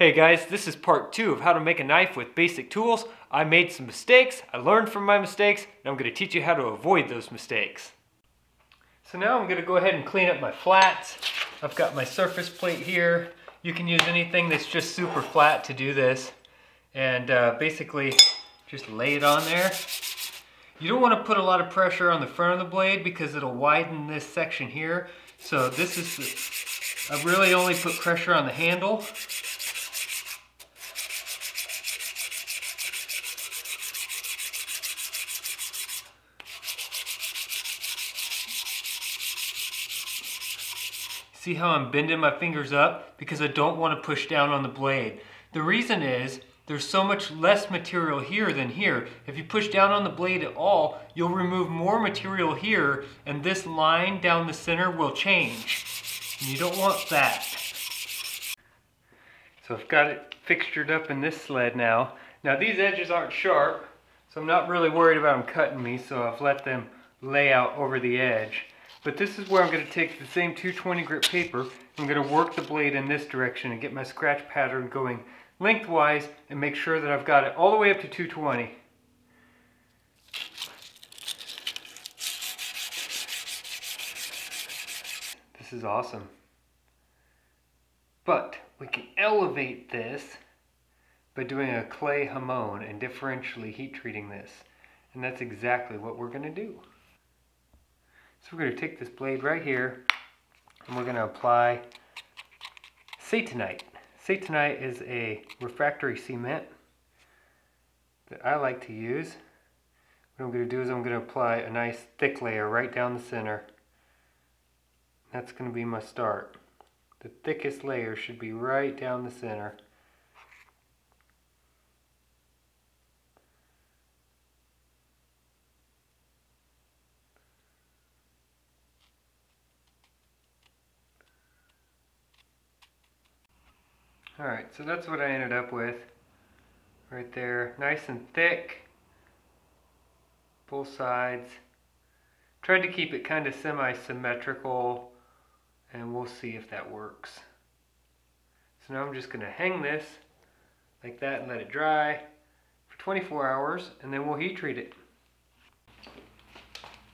Hey guys, this is part 2 of how to make a knife with basic tools. I made some mistakes, I learned from my mistakes, and I'm going to teach you how to avoid those mistakes. So now I'm going to go ahead and clean up my flats. I've got my surface plate here. You can use anything that's just super flat to do this. And basically just lay it on there. You don't want to put a lot of pressure on the front of the blade because it'll widen this section here. So this is I really only put pressure on the handle. See how I'm bending my fingers up? Because I don't want to push down on the blade. The reason is, there's so much less material here than here. If you push down on the blade at all, you'll remove more material here, and this line down the center will change. And you don't want that. So I've got it fixtured up in this sled now. Now these edges aren't sharp, so I'm not really worried about them cutting me, so I've let them lay out over the edge. But this is where I'm going to take the same 220 grit paper. I'm going to work the blade in this direction and get my scratch pattern going lengthwise and make sure that I've got it all the way up to 220. This is awesome. But we can elevate this by doing a clay hamon and differentially heat treating this. And that's exactly what we're going to do. So we're going to take this blade right here and we're going to apply satanite. Satanite is a refractory cement that I like to use. What I'm going to do is I'm going to apply a nice thick layer right down the center. That's going to be my start. The thickest layer should be right down the center. Alright, so that's what I ended up with right there. Nice and thick, both sides. Tried to keep it kind of semi-symmetrical, and we'll see if that works. So now I'm just going to hang this like that and let it dry for 24 hours, and then we'll heat treat it.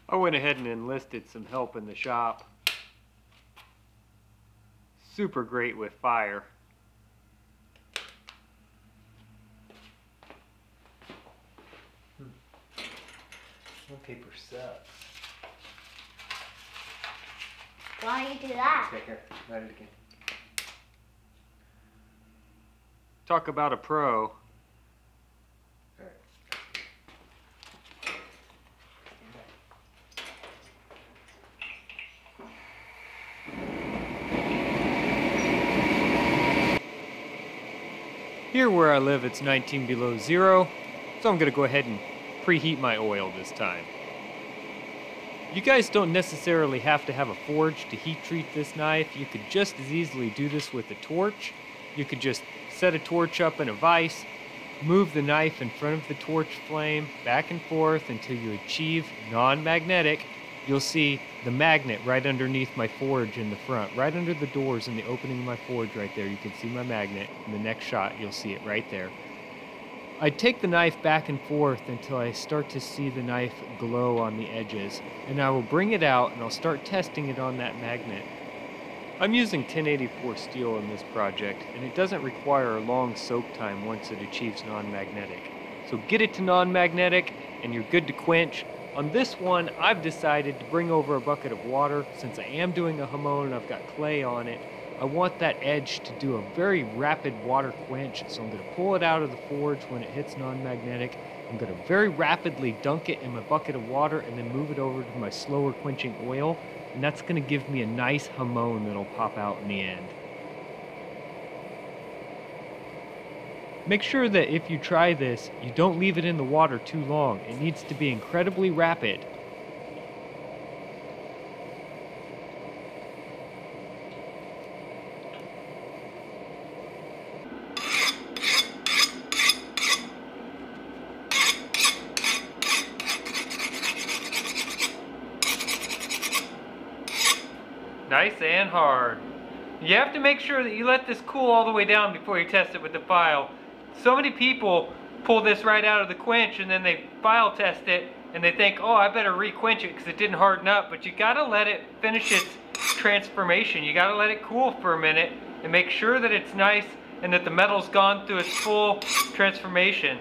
I went ahead and enlisted some help in the shop. Super great with fire. Paper sucks. Why do you do that? Okay, here, write it again. Talk about a pro. Right. Here where I live, it's 19 below zero, so I'm going to go ahead and preheat my oil this time. You guys don't necessarily have to have a forge to heat treat this knife. You could just as easily do this with a torch. You could just set a torch up in a vise, move the knife in front of the torch flame back and forth until you achieve non-magnetic. You'll see the magnet right underneath my forge in the front, right under the doors in the opening of my forge right there. You can see my magnet. In the next shot, you'll see it right there. I take the knife back and forth until I start to see the knife glow on the edges, and I will bring it out and I'll start testing it on that magnet. I'm using 1084 steel in this project, and it doesn't require a long soak time once it achieves non-magnetic. So get it to non-magnetic and you're good to quench. On this one, I've decided to bring over a bucket of water. Since I am doing a hamon and I've got clay on it, I want that edge to do a very rapid water quench, so I'm going to pull it out of the forge when it hits non-magnetic. I'm going to very rapidly dunk it in my bucket of water and then move it over to my slower quenching oil, and that's going to give me a nice hamon that'll pop out in the end. Make sure that if you try this, you don't leave it in the water too long. It needs to be incredibly rapid. Nice and hard. You have to make sure that you let this cool all the way down before you test it with the file. So many people pull this right out of the quench and then they file test it and they think, oh, I better re-quench it because it didn't harden up. But you gotta let it finish its transformation. You gotta let it cool for a minute and make sure that it's nice and that the metal's gone through its full transformation.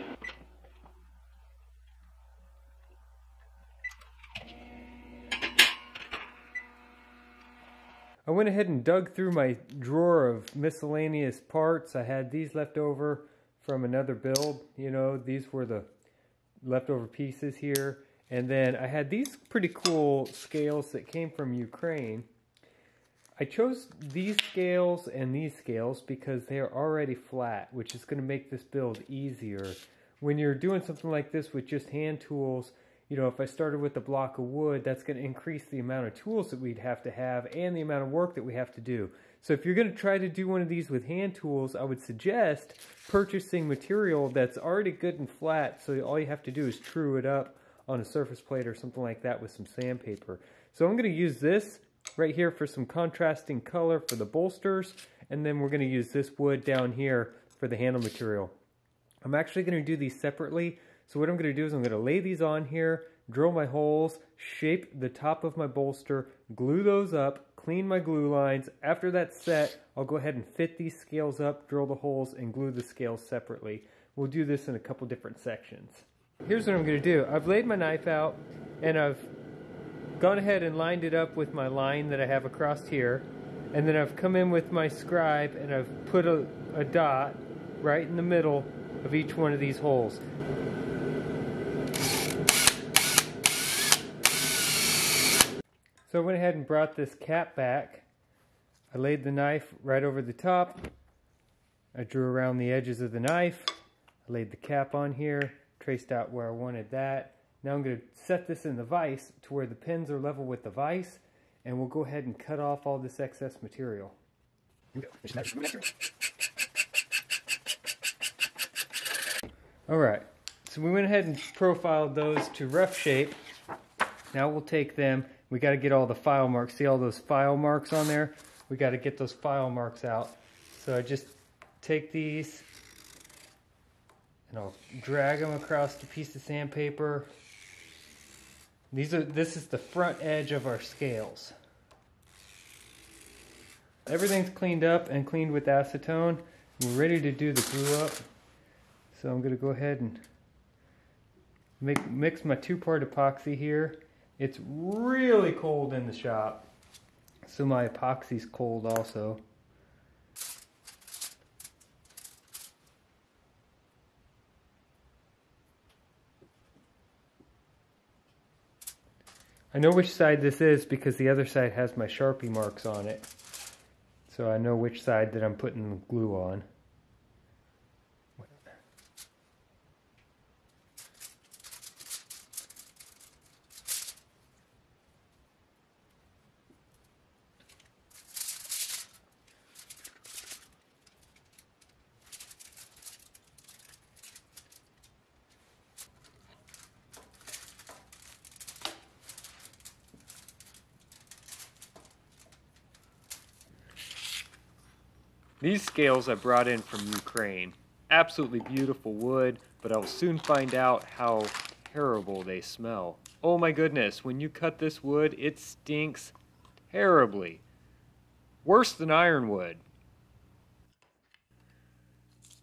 I went ahead and dug through my drawer of miscellaneous parts. I had these left over from another build. You know, these were the leftover pieces here. And then I had these pretty cool scales that came from Ukraine. I chose these scales and these scales because they are already flat, which is going to make this build easier. When you're doing something like this with just hand tools, you know, if I started with a block of wood, that's going to increase the amount of tools that we'd have to have and the amount of work that we have to do. So if you're going to try to do one of these with hand tools, I would suggest purchasing material that's already good and flat, so all you have to do is true it up on a surface plate or something like that with some sandpaper. So I'm going to use this right here for some contrasting color for the bolsters, and then we're going to use this wood down here for the handle material. I'm actually going to do these separately. So what I'm going to do is I'm going to lay these on here, drill my holes, shape the top of my bolster, glue those up, clean my glue lines. After that's set, I'll go ahead and fit these scales up, drill the holes, and glue the scales separately. We'll do this in a couple different sections. Here's what I'm going to do. I've laid my knife out, and I've gone ahead and lined it up with my line that I have across here. And then I've come in with my scribe, and I've put a dot right in the middle of each one of these holes. So I went ahead and brought this cap back. I laid the knife right over the top. I drew around the edges of the knife. I laid the cap on here, traced out where I wanted that. Now I'm going to set this in the vise to where the pins are level with the vise, and we'll go ahead and cut off all this excess material. Alright, so we went ahead and profiled those to rough shape. Now we'll take them. We got to get all the file marks. See all those file marks on there? We got to get those file marks out. So I just take these and I'll drag them across the piece of sandpaper. This is the front edge of our scales. Everything's cleaned up and cleaned with acetone. We're ready to do the glue up. So I'm going to go ahead and mix my 2-part epoxy here. It's really cold in the shop, so my epoxy's cold also. I know which side this is because the other side has my Sharpie marks on it. So I know which side that I'm putting the glue on. These scales I brought in from Ukraine. Absolutely beautiful wood, but I will soon find out how terrible they smell. Oh my goodness, when you cut this wood, it stinks terribly. Worse than ironwood.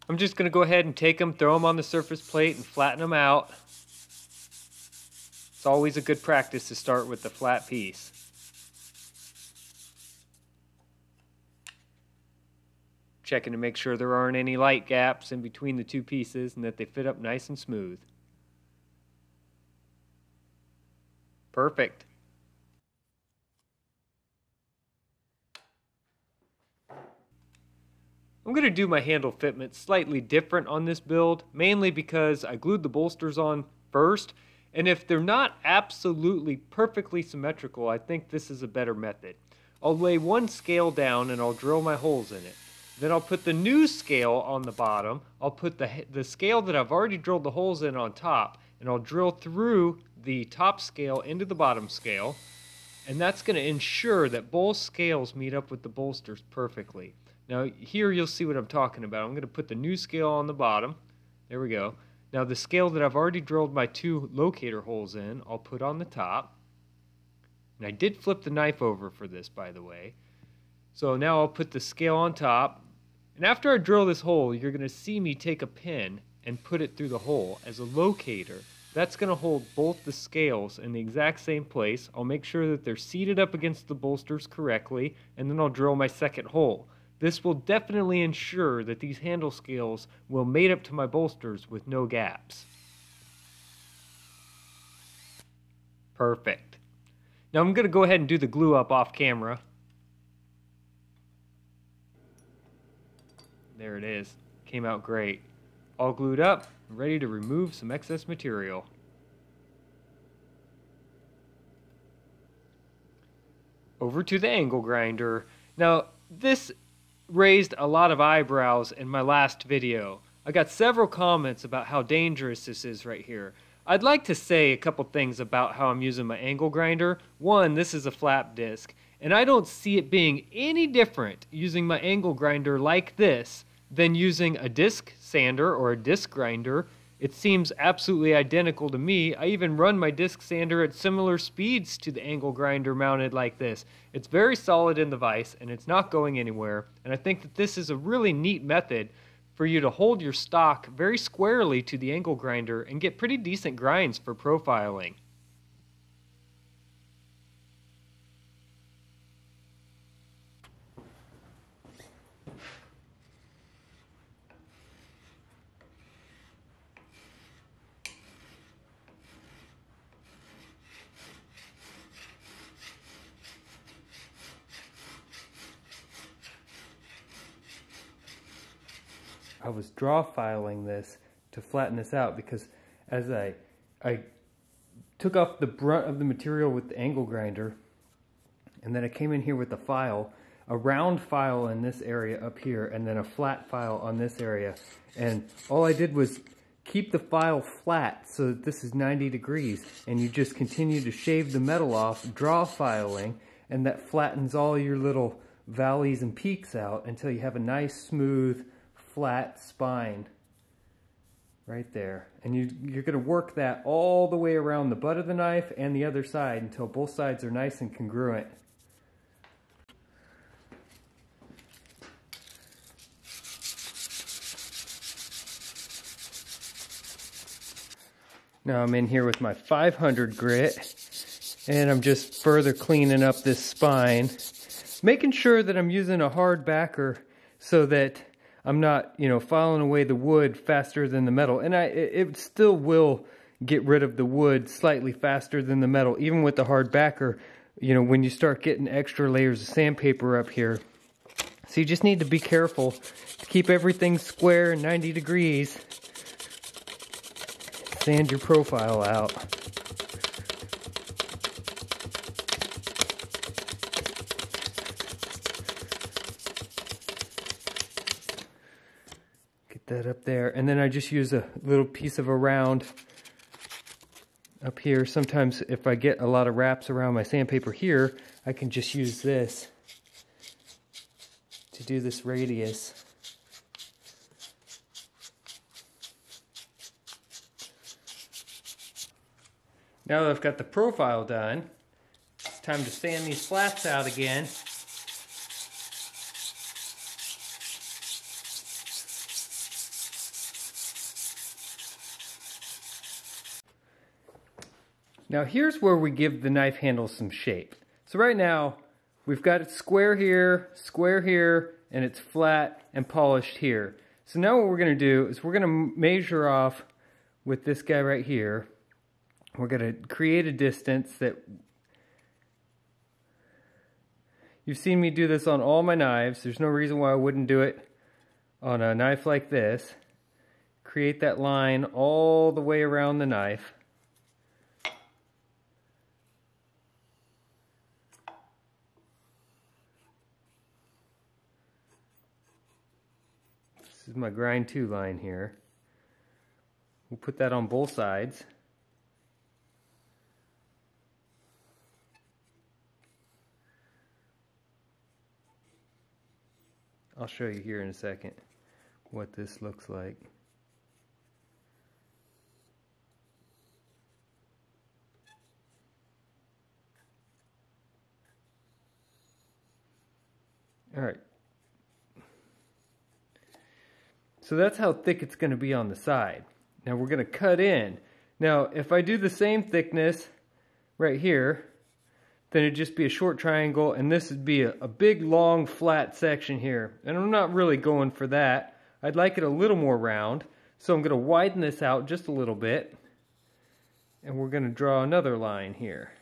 I'm just going to go ahead and take them, throw them on the surface plate, and flatten them out. It's always a good practice to start with the flat piece. Checking to make sure there aren't any light gaps in between the two pieces and that they fit up nice and smooth. Perfect. I'm going to do my handle fitment slightly different on this build, mainly because I glued the bolsters on first, and if they're not absolutely perfectly symmetrical, I think this is a better method. I'll lay one scale down and I'll drill my holes in it. Then I'll put the new scale on the bottom. I'll put the scale that I've already drilled the holes in on top, and I'll drill through the top scale into the bottom scale. and that's going to ensure that both scales meet up with the bolsters perfectly. Now here you'll see what I'm talking about. I'm going to put the new scale on the bottom. There we go. Now the scale that I've already drilled my 2 locator holes in, I'll put on the top. And I did flip the knife over for this, by the way. So now I'll put the scale on top. And after I drill this hole, you're going to see me take a pin and put it through the hole as a locator. That's going to hold both the scales in the exact same place. I'll make sure that they're seated up against the bolsters correctly, and then I'll drill my second hole. This will definitely ensure that these handle scales will mate up to my bolsters with no gaps. Perfect. Now I'm going to go ahead and do the glue up off camera. There it is. Came out great. All glued up, ready to remove some excess material. Over to the angle grinder. Now, this raised a lot of eyebrows in my last video. I got several comments about how dangerous this is right here. I'd like to say a couple things about how I'm using my angle grinder. One, this is a flap disc, and I don't see it being any different using my angle grinder like this than using a disc sander or a disc grinder. It seems absolutely identical to me. I even run my disc sander at similar speeds to the angle grinder mounted like this. It's very solid in the vise and it's not going anywhere. And I think that this is a really neat method for you to hold your stock very squarely to the angle grinder and get pretty decent grinds for profiling. I was draw filing this to flatten this out because as I took off the brunt of the material with the angle grinder, and then I came in here with the file, a round file in this area up here, and then a flat file on this area. And all I did was keep the file flat so that this is 90 degrees, and you just continue to shave the metal off, draw filing, and that flattens all your little valleys and peaks out until you have a nice smooth flat spine right there. And you're going to work that all the way around the butt of the knife and the other side until both sides are nice and congruent. Now I'm in here with my 500 grit and I'm just further cleaning up this spine, making sure that I'm using a hard backer so that I'm not, filing away the wood faster than the metal. And it still will get rid of the wood slightly faster than the metal, even with the hard backer, when you start getting extra layers of sandpaper up here. So you just need to be careful to keep everything square and 90 degrees. Sand your profile out. That up there, and then I just use a little piece of a round up here. Sometimes if I get a lot of wraps around my sandpaper here, I can just use this to do this radius. Now that I've got the profile done, it's time to sand these flats out again. Now here's where we give the knife handle some shape. So right now, we've got it square here, and it's flat and polished here. So now what we're going to do is we're going to measure off with this guy right here. We're going to create a distance that... You've seen me do this on all my knives. There's no reason why I wouldn't do it on a knife like this. Create that line all the way around the knife. This is my grind 2 line here. We'll put that on both sides. I'll show you here in a second what this looks like. All right. So that's how thick it's going to be on the side. Now we're going to cut in. Now if I do the same thickness right here, then it'd just be a short triangle, and this would be a big long flat section here. And I'm not really going for that. I'd like it a little more round. So I'm going to widen this out just a little bit. And we're going to draw another line here.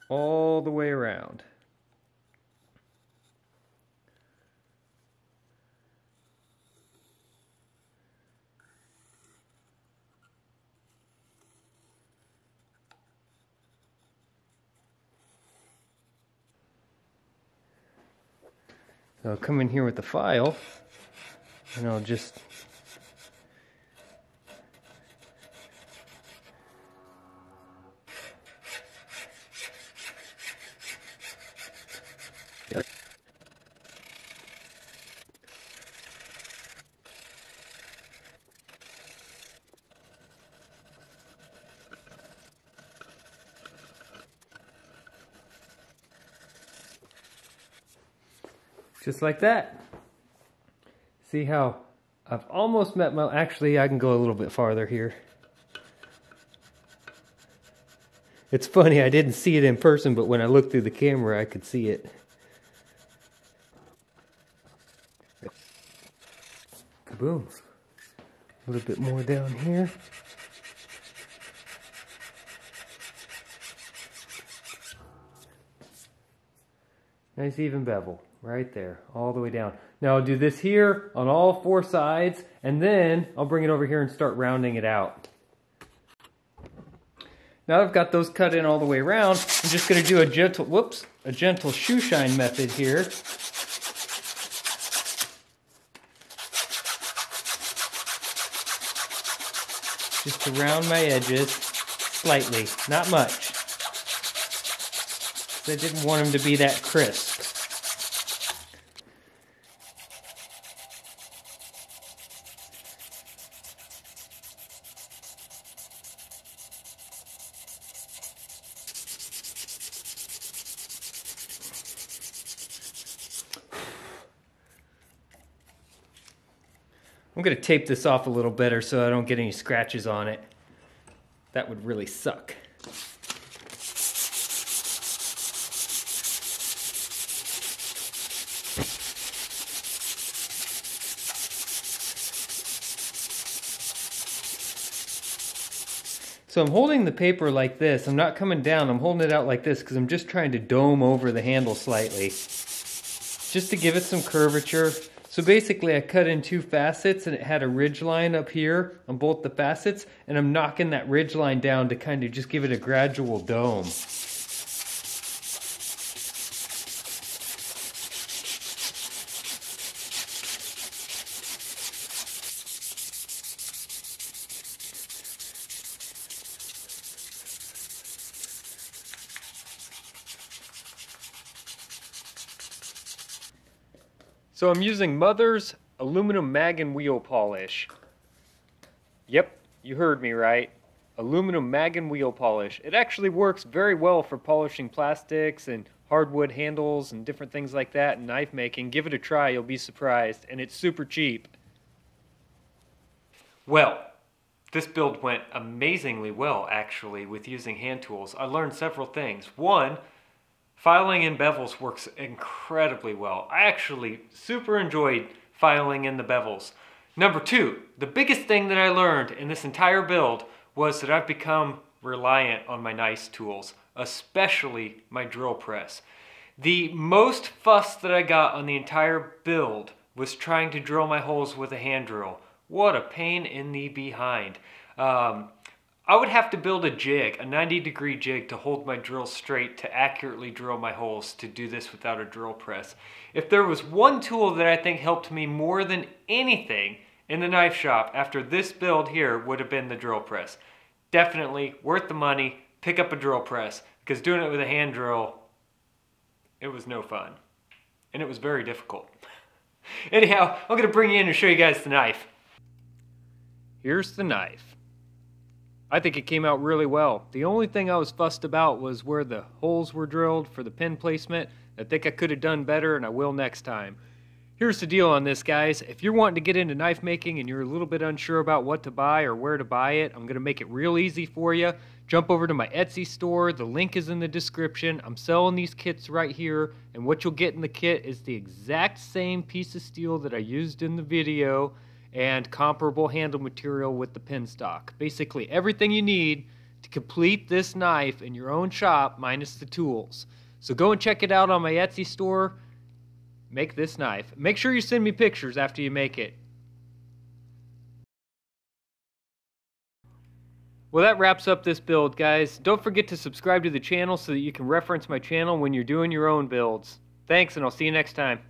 All the way around. So I'll come in here with the file, and I'll just just like that. See how I've almost met my, actually I can go a little bit farther here. It's funny, I didn't see it in person, but when I looked through the camera I could see it. Kaboom. A little bit more down here. Nice even bevel. Right there, all the way down. Now I'll do this here on all four sides, and then I'll bring it over here and start rounding it out. Now I've got those cut in all the way around, I'm just going to do a gentle shoe shine method here. Just to round my edges slightly, not much. I didn't want them to be that crisp. I'm going to tape this off a little better so I don't get any scratches on it. That would really suck. So I'm holding the paper like this. I'm not coming down. I'm holding it out like this because I'm just trying to dome over the handle slightly, just to give it some curvature. So basically I cut in two facets and it had a ridge line up here on both the facets, and I'm knocking that ridge line down to kind of just give it a gradual dome. So I'm using Mother's aluminum mag and wheel polish. Yep, you heard me right. Aluminum mag and wheel polish. It actually works very well for polishing plastics and hardwood handles and different things like that and knife making. Give it a try, you'll be surprised, and it's super cheap. Well, this build went amazingly well actually with using hand tools. I learned several things. One, filing in bevels works incredibly well. I actually super enjoyed filing in the bevels. Number two, the biggest thing that I learned in this entire build was that I've become reliant on my nice tools, especially my drill press. The most fuss that I got on the entire build was trying to drill my holes with a hand drill. What a pain in the behind. I would have to build a jig, a 90-degree jig, to hold my drill straight to accurately drill my holes to do this without a drill press. If there was one tool that I think helped me more than anything in the knife shop after this build here, would have been the drill press. Definitely worth the money, pick up a drill press, because doing it with a hand drill, it was no fun. and it was very difficult. Anyhow, I'm going to bring you in and show you guys the knife. Here's the knife. I think it came out really well. The only thing I was fussed about was where the holes were drilled for the pin placement. I think I could have done better, and I will next time. Here's the deal on this, guys. If you're wanting to get into knife making and you're a little bit unsure about what to buy or where to buy it, I'm going to make it real easy for you. Jump over to my Etsy store. The link is in the description. I'm selling these kits right here, and what you'll get in the kit is the exact same piece of steel that I used in the video and comparable handle material with the pin stock. Basically everything you need to complete this knife in your own shop minus the tools. So go and check it out on my Etsy store. Make this knife. Make sure you send me pictures after you make it. Well, that wraps up this build, guys. Don't forget to subscribe to the channel so that you can reference my channel when you're doing your own builds. Thanks, and I'll see you next time.